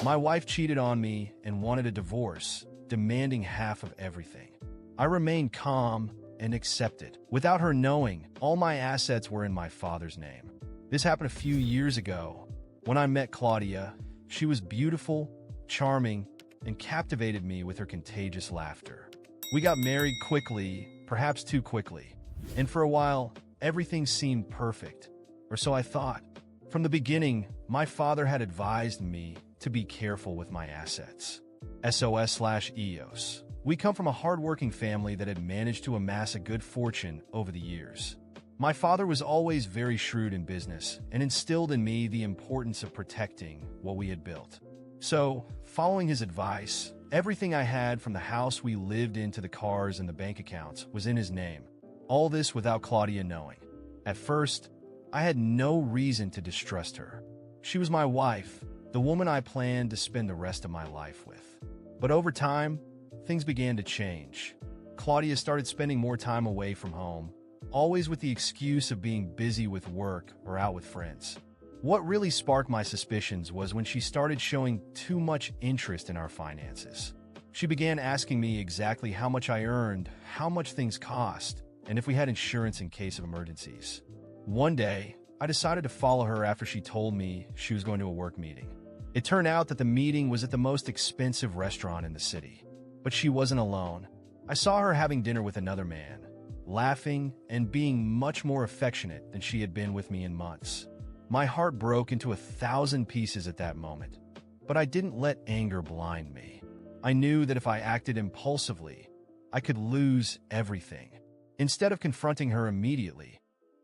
My wife cheated on me and wanted a divorce, demanding half of everything. I remained calm and accepted. Without her knowing, all my assets were in my father's name. This happened a few years ago. When I met Claudia, she was beautiful, charming, and captivated me with her contagious laughter. We got married quickly, perhaps too quickly, and for a while, everything seemed perfect, or so I thought. From the beginning, my father had advised me to be careful with my assets. SOS/EOS. We come from a hardworking family that had managed to amass a good fortune over the years. My father was always very shrewd in business and instilled in me the importance of protecting what we had built. So, following his advice, everything I had from the house we lived in to the cars and the bank accounts was in his name. All this without Claudia knowing. At first, I had no reason to distrust her. She was my wife, the woman I planned to spend the rest of my life with. But over time, things began to change. Claudia started spending more time away from home, always with the excuse of being busy with work or out with friends. What really sparked my suspicions was when she started showing too much interest in our finances. She began asking me exactly how much I earned, how much things cost, and if we had insurance in case of emergencies. One day, I decided to follow her after she told me she was going to a work meeting. It turned out that the meeting was at the most expensive restaurant in the city. But she wasn't alone. I saw her having dinner with another man, laughing and being much more affectionate than she had been with me in months. My heart broke into 1,000 pieces at that moment. But I didn't let anger blind me. I knew that if I acted impulsively, I could lose everything. Instead of confronting her immediately,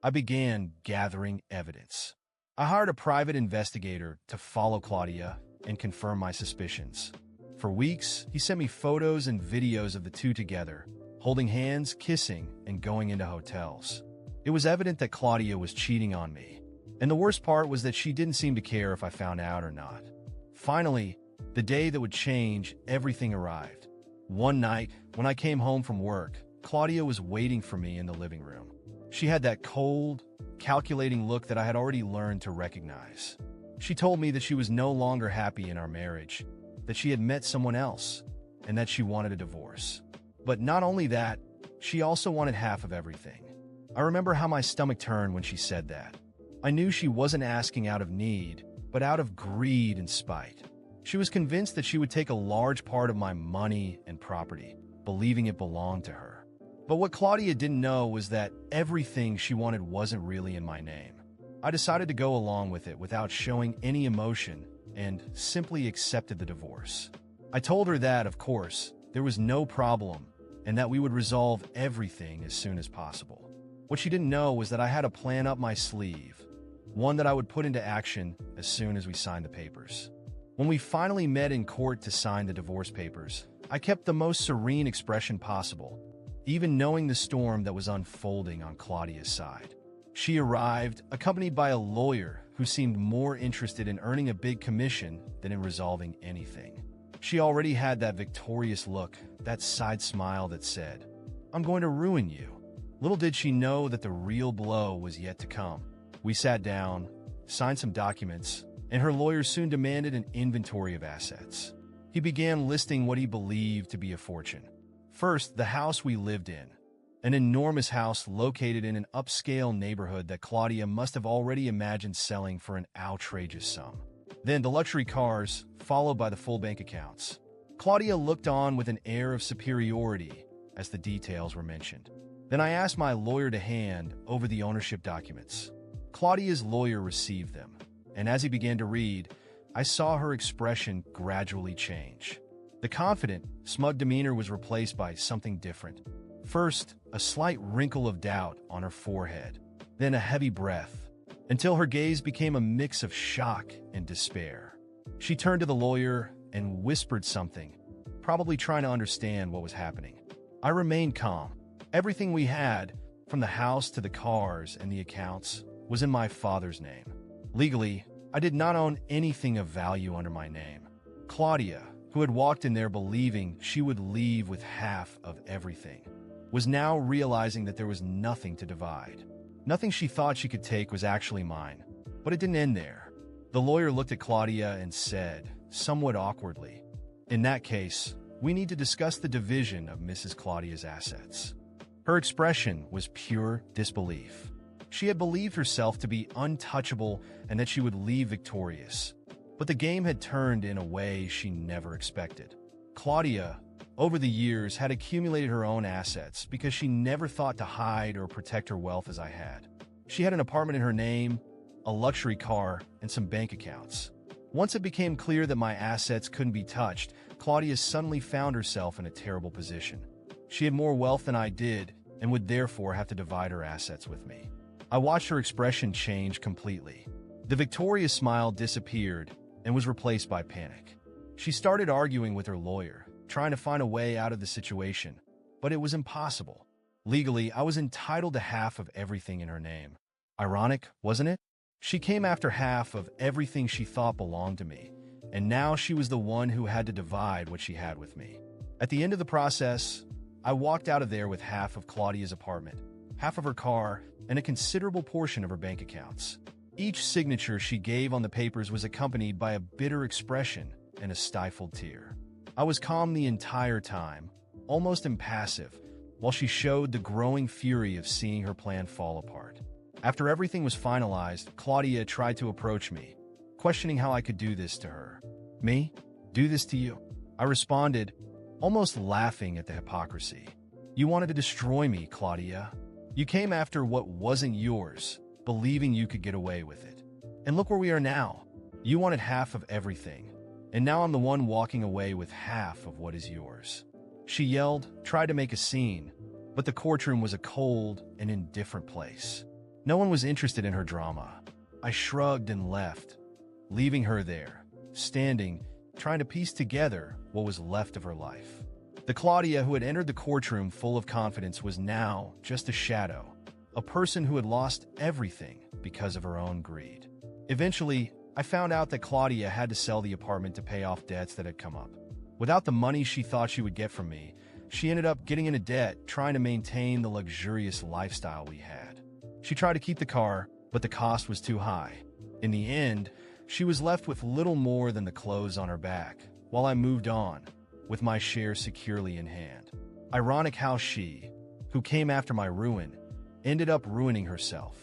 I began gathering evidence. I hired a private investigator to follow Claudia and confirm my suspicions. For weeks, he sent me photos and videos of the two together, holding hands, kissing, and going into hotels. It was evident that Claudia was cheating on me, and the worst part was that she didn't seem to care if I found out or not. Finally, the day that would change everything arrived. One night, when I came home from work, Claudia was waiting for me in the living room. She had that cold, calculating look that I had already learned to recognize. She told me that she was no longer happy in our marriage, that she had met someone else, and that she wanted a divorce. But not only that, she also wanted half of everything. I remember how my stomach turned when she said that. I knew she wasn't asking out of need, but out of greed and spite. She was convinced that she would take a large part of my money and property, believing it belonged to her. But what Claudia didn't know was that everything she wanted wasn't really in my name. I decided to go along with it without showing any emotion and simply accepted the divorce. I told her that, of course, there was no problem and that we would resolve everything as soon as possible. What she didn't know was that I had a plan up my sleeve, one that I would put into action as soon as we signed the papers. When we finally met in court to sign the divorce papers, I kept the most serene expression possible, even knowing the storm that was unfolding on Claudia's side. She arrived, accompanied by a lawyer who seemed more interested in earning a big commission than in resolving anything. She already had that victorious look, that side smile that said, "I'm going to ruin you." Little did she know that the real blow was yet to come. We sat down, signed some documents, and her lawyer soon demanded an inventory of assets. He began listing what he believed to be a fortune. First, the house we lived in, an enormous house located in an upscale neighborhood that Claudia must have already imagined selling for an outrageous sum. Then the luxury cars, followed by the full bank accounts. Claudia looked on with an air of superiority as the details were mentioned. Then I asked my lawyer to hand over the ownership documents. Claudia's lawyer received them, and as he began to read, I saw her expression gradually change. The confident, smug demeanor was replaced by something different. First, a slight wrinkle of doubt on her forehead, then a heavy breath, until her gaze became a mix of shock and despair. She turned to the lawyer and whispered something, probably trying to understand what was happening. I remained calm. Everything we had, from the house to the cars and the accounts, was in my father's name. Legally, I did not own anything of value under my name. Claudia, who had walked in there believing she would leave with half of everything, was now realizing that there was nothing to divide. Nothing she thought she could take was actually mine. But it didn't end there. The lawyer looked at Claudia and said, somewhat awkwardly. In that case, we need to discuss the division of Mrs. Claudia's assets. Her expression was pure disbelief. She had believed herself to be untouchable and that she would leave victorious. But the game had turned in a way she never expected. Claudia, over the years, had accumulated her own assets because she never thought to hide or protect her wealth as I had. She had an apartment in her name, a luxury car, and some bank accounts. Once it became clear that my assets couldn't be touched, Claudia suddenly found herself in a terrible position. She had more wealth than I did and would therefore have to divide her assets with me. I watched her expression change completely. The victorious smile disappeared and was replaced by panic. She started arguing with her lawyer, trying to find a way out of the situation, but it was impossible. Legally, I was entitled to half of everything in her name. Ironic, wasn't it? She came after half of everything she thought belonged to me, and now she was the one who had to divide what she had with me. At the end of the process, I walked out of there with half of Claudia's apartment, half of her car, and a considerable portion of her bank accounts. Each signature she gave on the papers was accompanied by a bitter expression and a stifled tear. I was calm the entire time, almost impassive, while she showed the growing fury of seeing her plan fall apart. After everything was finalized, Claudia tried to approach me, questioning how I could do this to her. Me? Do this to you? I responded, almost laughing at the hypocrisy. You wanted to destroy me, Claudia. You came after what wasn't yours, believing you could get away with it. And look where we are now. You wanted half of everything, and now I'm the one walking away with half of what is yours. She yelled, tried to make a scene, but the courtroom was a cold and indifferent place. No one was interested in her drama. I shrugged and left, leaving her there, standing, trying to piece together what was left of her life. The Claudia who had entered the courtroom full of confidence was now just a shadow, a person who had lost everything because of her own greed. Eventually, I found out that Claudia had to sell the apartment to pay off debts that had come up. Without the money she thought she would get from me, she ended up getting into debt trying to maintain the luxurious lifestyle we had. She tried to keep the car, but the cost was too high. In the end, she was left with little more than the clothes on her back, while I moved on, with my share securely in hand. Ironic how she, who came after my ruin, ended up ruining herself.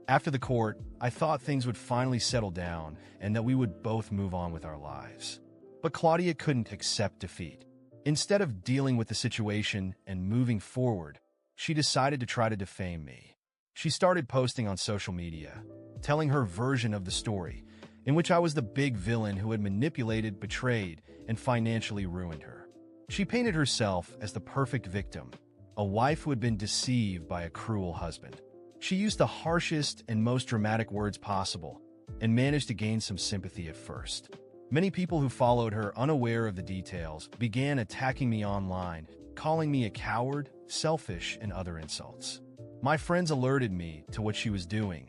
After the court, I thought things would finally settle down and that we would both move on with our lives. But Claudia couldn't accept defeat. Instead of dealing with the situation and moving forward, she decided to try to defame me. She started posting on social media, telling her version of the story, in which I was the big villain who had manipulated, betrayed, and financially ruined her. She painted herself as the perfect victim, a wife who had been deceived by a cruel husband. She used the harshest and most dramatic words possible and managed to gain some sympathy at first. Many people who followed her, unaware of the details, began attacking me online, calling me a coward, selfish, and other insults. My friends alerted me to what she was doing,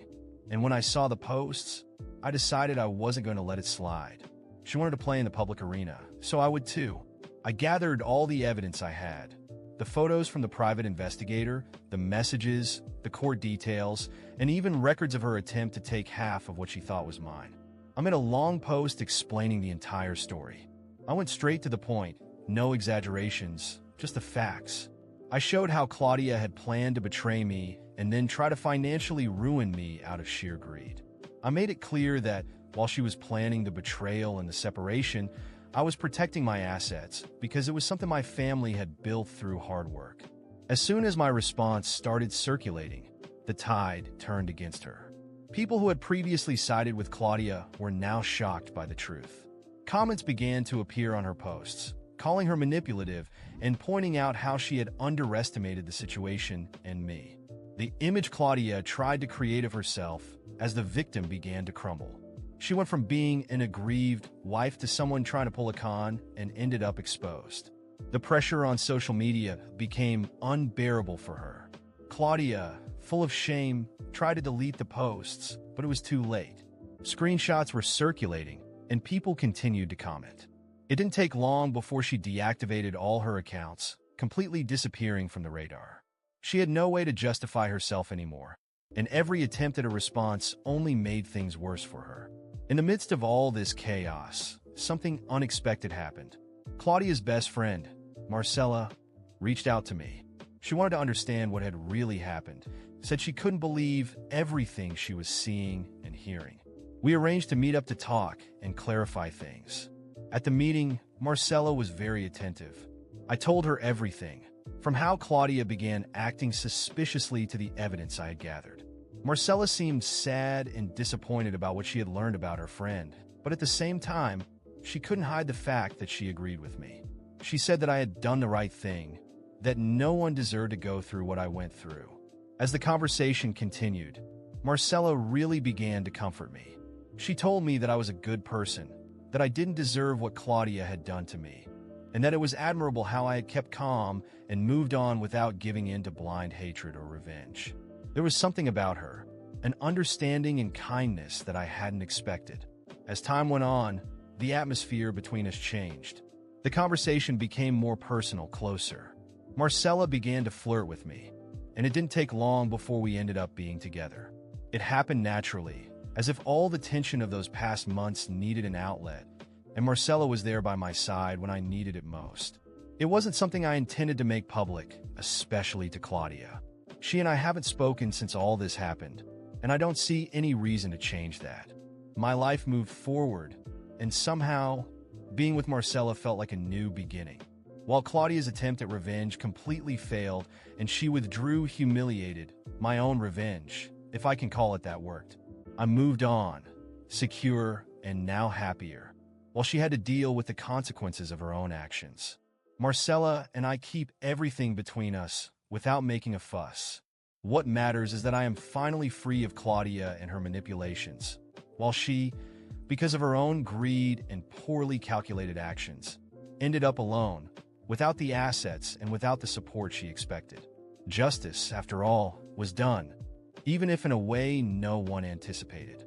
and when I saw the posts, I decided I wasn't going to let it slide. She wanted to play in the public arena, so I would too. I gathered all the evidence I had. The photos from the private investigator, the messages, the court details, and even records of her attempt to take half of what she thought was mine. I made a long post explaining the entire story. I went straight to the point, no exaggerations, just the facts. I showed how Claudia had planned to betray me and then try to financially ruin me out of sheer greed. I made it clear that while she was planning the betrayal and the separation, I was protecting my assets because it was something my family had built through hard work. As soon as my response started circulating, the tide turned against her. People who had previously sided with Claudia were now shocked by the truth. Comments began to appear on her posts, calling her manipulative and pointing out how she had underestimated the situation and me. The image Claudia tried to create of herself as the victim began to crumble. She went from being an aggrieved wife to someone trying to pull a con and ended up exposed. The pressure on social media became unbearable for her. Claudia, full of shame, tried to delete the posts, but it was too late. Screenshots were circulating, and people continued to comment. It didn't take long before she deactivated all her accounts, completely disappearing from the radar. She had no way to justify herself anymore, and every attempt at a response only made things worse for her. In the midst of all this chaos, something unexpected happened. Claudia's best friend, Marcella, reached out to me. She wanted to understand what had really happened, said she couldn't believe everything she was seeing and hearing. We arranged to meet up to talk and clarify things. At the meeting, Marcella was very attentive. I told her everything, from how Claudia began acting suspiciously to the evidence I had gathered. Marcella seemed sad and disappointed about what she had learned about her friend, but at the same time, she couldn't hide the fact that she agreed with me. She said that I had done the right thing, that no one deserved to go through what I went through. As the conversation continued, Marcella really began to comfort me. She told me that I was a good person, that I didn't deserve what Claudia had done to me, and that it was admirable how I had kept calm and moved on without giving in to blind hatred or revenge. There was something about her, an understanding and kindness that I hadn't expected. As time went on, the atmosphere between us changed. The conversation became more personal, closer. Marcella began to flirt with me, and it didn't take long before we ended up being together. It happened naturally, as if all the tension of those past months needed an outlet, and Marcella was there by my side when I needed it most. It wasn't something I intended to make public, especially to Claudia. She and I haven't spoken since all this happened, and I don't see any reason to change that. My life moved forward, and somehow, being with Marcella felt like a new beginning. While Claudia's attempt at revenge completely failed and she withdrew humiliated, my own revenge, if I can call it that, worked. I moved on, secure and now happier, while she had to deal with the consequences of her own actions. Marcella and I keep everything between us without making a fuss. What matters is that I am finally free of Claudia and her manipulations, while she, because of her own greed and poorly calculated actions, ended up alone, without the assets and without the support she expected. Justice, after all, was done, even if in a way no one anticipated.